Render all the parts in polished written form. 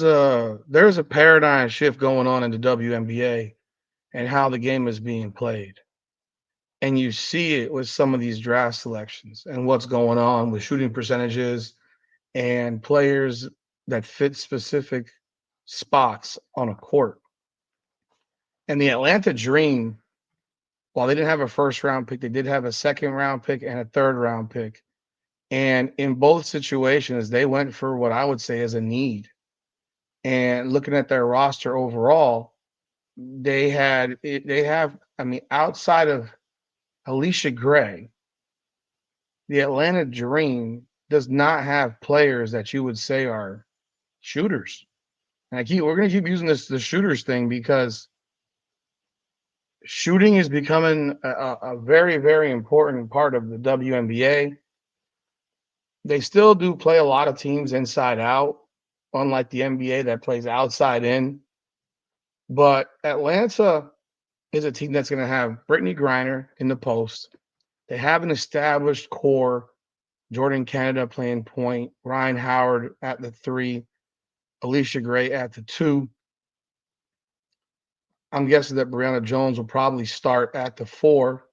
there's a paradigm shift going on in the WNBA and how the game is being played. And you see it with some of these draft selections and what's going on with shooting percentages and players that fit specific spots on a court. And the Atlanta Dream, while they didn't have a first round pick, they did have a second round pick and a third round pick. And in both situations, they went for what I would say is a need. And looking at their roster overall, they have, I mean, outside of Alicia Gray, the Atlanta Dream does not have players that you would say are shooters. And we're gonna keep using the shooters thing because shooting is becoming a very, very important part of the WNBA. They still do play a lot of teams inside out, unlike the NBA that plays outside in. But Atlanta is a team that's going to have Brittany Griner in the post. They have an established core. Jordan Canada playing point, Ryan Howard at the three, Alicia Gray at the two. I'm guessing that Brianna Jones will probably start at the four.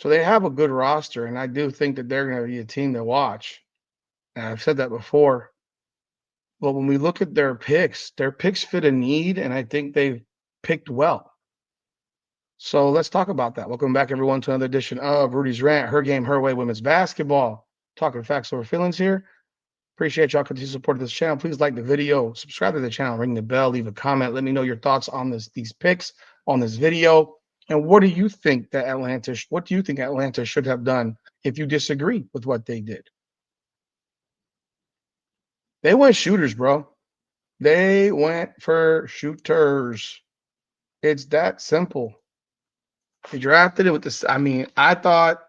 So they have a good roster, and I do think that they're going to be a team to watch. And I've said that before. But when we look at their picks fit a need, and I think they've picked well. So let's talk about that. Welcome back, everyone, to another edition of Rudy's Rant, Her Game, Her Way Women's Basketball. Talking facts over feelings here. Appreciate y'all continued support of this channel. Please like the video, subscribe to the channel, ring the bell, leave a comment. Let me know your thoughts on these picks on this video. And what do you think that what do you think Atlanta should have done if you disagree with what they did? They went shooters, bro. They went for shooters. It's that simple. They drafted it with this. I mean, I thought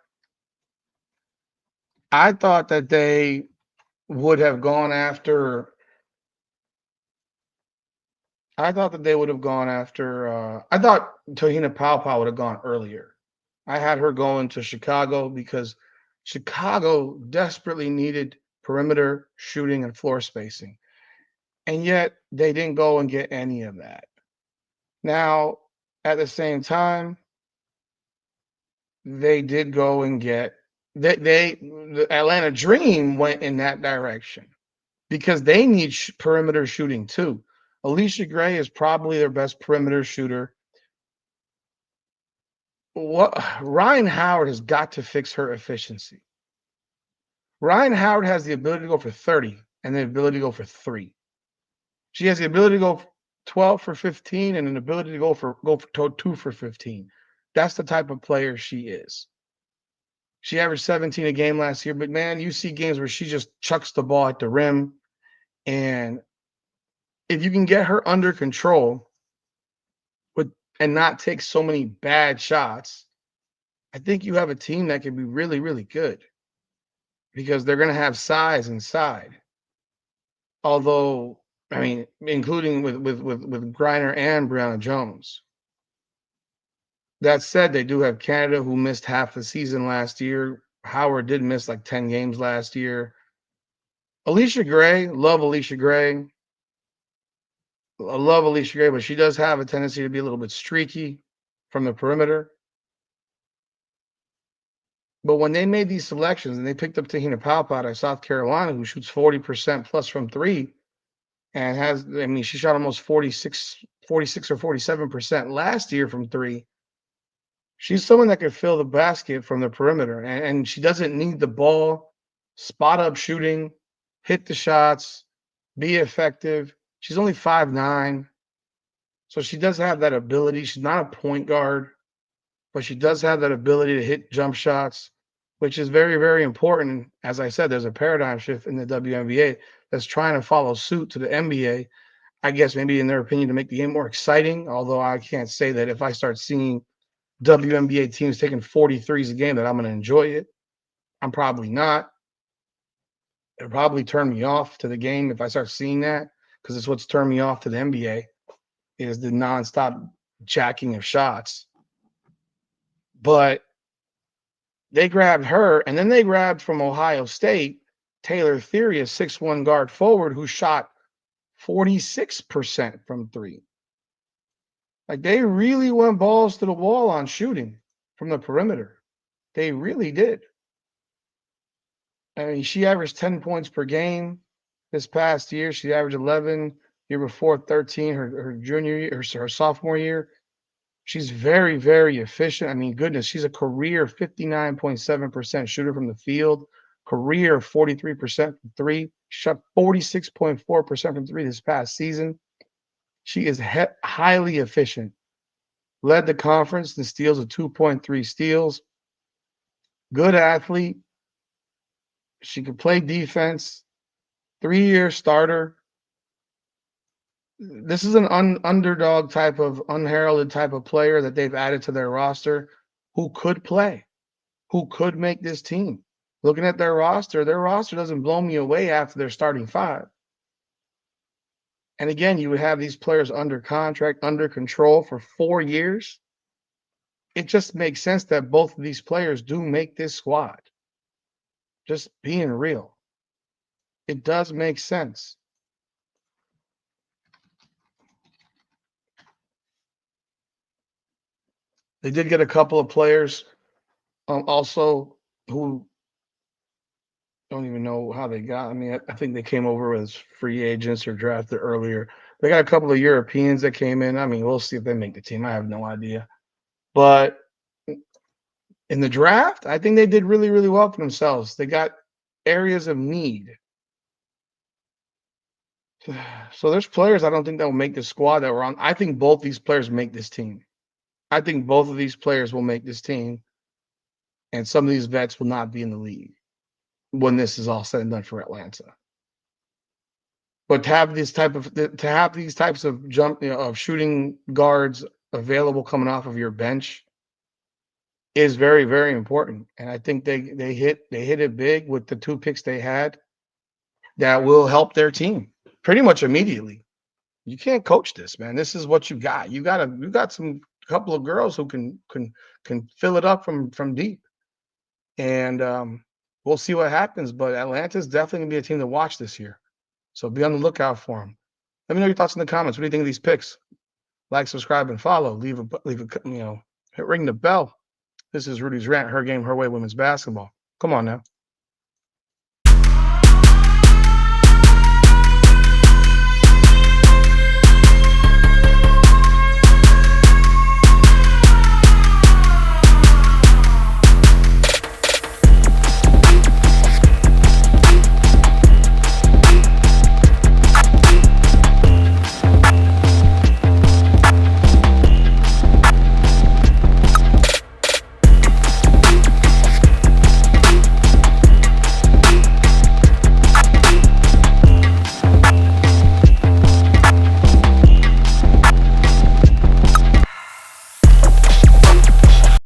that they would have gone after. I thought that they would have gone after. I thought Te-Hina Paopao would have gone earlier. I had her going to Chicago because Chicago desperately needed perimeter shooting and floor spacing, and yet they didn't go and get any of that. Now, at the same time, they did go and get the Atlanta Dream went in that direction because they need perimeter shooting too. Alicia Gray is probably their best perimeter shooter. What Ryan Howard has got to fix her efficiency. Ryan Howard has the ability to go for 30 and the ability to go for 3. She has the ability to go 12 for 15 and an ability to go for 2 for 15. That's the type of player she is. She averaged 17 a game last year, but man, you see games where she just chucks the ball at the rim. And if you can get her under control and not take so many bad shots, I think you have a team that can be really, really good because they're going to have size inside. Although, I mean, including with Griner and Brianna Jones. That said, they do have Canada who missed half the season last year. Howard did miss like 10 games last year. Alicia Gray, love Alicia Gray. I love Alicia Gray, but she does have a tendency to be a little bit streaky from the perimeter. But when they made these selections and they picked up Te-Hina Paopao out of South Carolina, who shoots 40% plus from three, and she shot almost 46 or 47% last year from three. She's someone that could fill the basket from the perimeter, and she doesn't need the ball, spot up shooting, hit the shots, be effective. She's only 5'9", so she does have that ability. She's not a point guard, but she does have that ability to hit jump shots, which is very, very important. As I said, there's a paradigm shift in the WNBA that's trying to follow suit to the NBA. I guess maybe in their opinion to make the game more exciting, although I can't say that if I start seeing WNBA teams taking 43s a game that I'm going to enjoy it. I'm probably not. It'll probably turn me off to the game if I start seeing that because it's what's turned me off to the NBA is the nonstop jacking of shots. But they grabbed her, and then they grabbed from Ohio State Taylor Theirry, a 6'1" guard forward who shot 46% from three. Like they really went balls to the wall on shooting from the perimeter. They really did. I mean, she averaged 10 points per game this past year. She averaged 11, year before 13, her junior year, her sophomore year. She's very, very efficient. I mean, goodness, she's a career 59.7% shooter from the field, career 43% from three, shot 46.4% from three this past season. She is highly efficient. Led the conference in steals with 2.3 steals. Good athlete. She could play defense. 3-year starter. This is an underdog type of unheralded type of player that they've added to their roster who could play, who could make this team. Looking at their roster doesn't blow me away after their starting five. And again, you would have these players under contract, under control for 4 years. It just makes sense that both of these players do make this squad. Just being real. It does make sense. They did get a couple of players also who don't even know how they got. I mean, I think they came over as free agents or drafted earlier. They got a couple of Europeans that came in. I mean, we'll see if they make the team. I have no idea. But in the draft, I think they did really, really well for themselves. They got areas of need. So there's players I don't think that will make the squad that were on. I think both these players make this team. I think both of these players will make this team. And some of these vets will not be in the league when this is all said and done for Atlanta. But to have these types of of shooting guards available coming off of your bench is very, very important. And I think they hit it big with the 2 picks they had that will help their team pretty much immediately. You can't coach this, man. This is what you got. You got some couple of girls who can fill it up from deep. And we'll see what happens. But Atlanta's definitely gonna be a team to watch this year. So be on the lookout for them. Let me know your thoughts in the comments. What do you think of these picks? Like, subscribe, and follow. Leave a ring the bell. This is Rudy's Rant, Her Game, Her Way Women's Basketball. Come on now.